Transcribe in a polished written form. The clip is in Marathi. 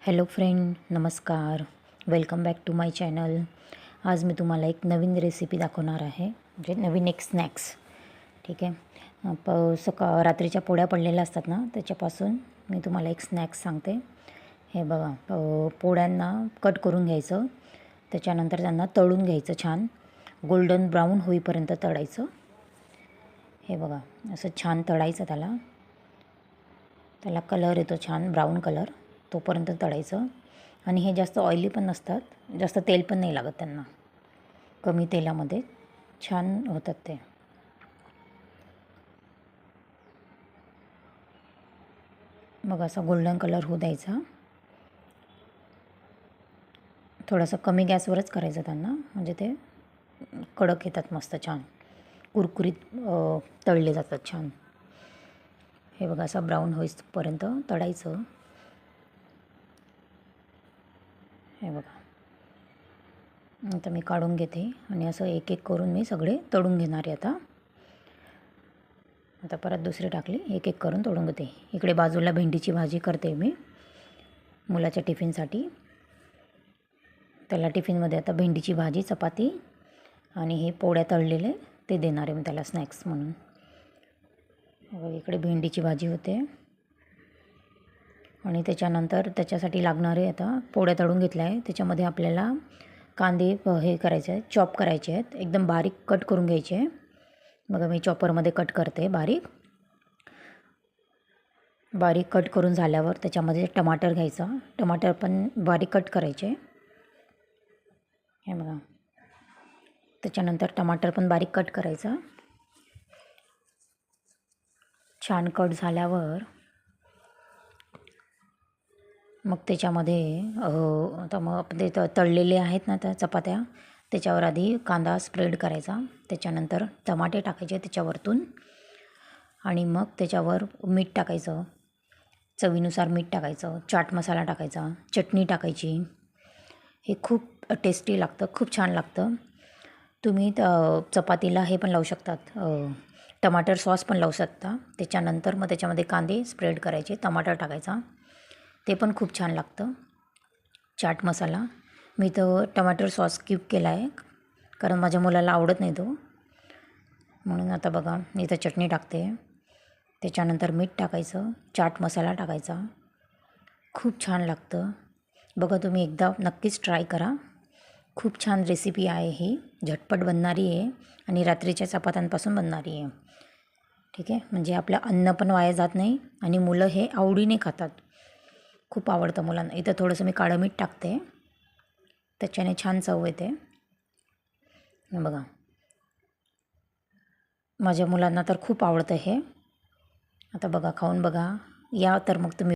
हॅलो फ्रेंड, नमस्कार. Welcome back to my channel. आज मी तुम्हाला एक नवीन रेसिपी दाखवणार आहे, म्हणजे नवीन एक स्नॅक्स. ठीक आहे. रात्रीच्या पोळ्या पडलेल्या असतात ना, त्याच्यापासून मी तुम्हाला एक स्नॅक्स सांगते. हे बघा, पोळ्यांना कट करून घ्यायचं, त्याच्यानंतर त्यांना तळून घ्यायचं, छान गोल्डन ब्राऊन होईपर्यंत तळायचं. हे बघा, असं छान तळायचं, त्याला कलर येतो छान ब्राऊन कलर, तोपर्यंत तळायचं. आणि हे जास्त ऑइली पण नसतात, जास्त तेल पण नाही लागत त्यांना, कमी तेलामध्ये छान होतात ते. मग असा गोल्डन कलर होऊ द्यायचा. थोडंसं कमी गॅसवरच करायचं त्यांना, म्हणजे ते कडक येतात, मस्त छान कुरकुरीत तळले जातात छान. हे बघा, असं ब्राऊन होईपर्यंत तळायचं. हे बघा, आता मी काढून घेते आणि असं एक एक करून मी सगळे तळून घेणार आहे. आता परत दुसरी टाकली, एक एक करून तळून घेते. इकडे बाजूला भेंडीची भाजी करते मी मुलाच्या टिफिनसाठी. त्याला टिफिनमध्ये आता भेंडीची भाजी, चपाती आणि हे पोळ्या तळलेले ते देणार आहे मी त्याला स्नॅक्स म्हणून. इकडे भेंडीची भाजी होते आणि त्याच्यानंतर त्याच्यासाठी लागणारे आता पोळ्या तळून घेतल्या आहे. त्याच्यामध्ये आपल्याला कांदे हे करायचे आहेत, चॉप करायचे आहेत, एकदम बारीक कट करून घ्यायचे आहे. बघा, मी चॉपरमध्ये कट करते बारीक कट करून झाल्यावर त्याच्यामध्ये टमाटर घ्यायचा, टमाटर पण बारीक कट करायचे. हे बघा, त्याच्यानंतर टमाटर पण बारीक कट करायचा. छान कट झाल्यावर मग त्याच्यामध्ये आता मग ते तळलेले आहेत ना त्या चपात्या, त्याच्यावर आधी कांदा स्प्रेड करायचा, त्याच्यानंतर टमाटे टाकायचे त्याच्यावरतून, आणि मग त्याच्यावर मीठ टाकायचं, चवीनुसार मीठ टाकायचं, चाट मसाला टाकायचा, चटणी टाकायची. हे खूप टेस्टी लागतं, खूप छान लागतं. तुम्ही चपातीला हे पण लावू शकतात, टमाटर सॉस पण लावू शकता. त्याच्यानंतर मग त्याच्यामध्ये कांदे स्प्रेड करायचे, टमाटर टाकायचा, ते पण खूप छान लागतं. चाट मसाला, मी तर टमाटर सॉस स्किप केला आहे कारण माझ्या मुलाला आवडत नाही तो, म्हणून. आता बघा, मी इथं चटणी टाकते, त्याच्यानंतर मीठ टाकायचं, चाट मसाला टाकायचा. खूप छान लागतं. बघा, तुम्ही एकदा नक्कीच ट्राय करा. खूप छान रेसिपी आहे ही, झटपट बनणारी आहे आणि रात्रीच्या चपात्यांपासून बनणारी आहे. ठीक आहे, म्हणजे आपलं अन्न पण वाया जात नाही आणि मुलं हे आवडीने खातात, खूप आवडतं मुलांना. इथं थोडंसं मी काळं मीठ टाकते, त्याच्याने छान चव येते. बघा, माझ्या मुलांना तर खूप आवडतं हे. आता बघा, खाऊन बघा, या तर मग तुम्ही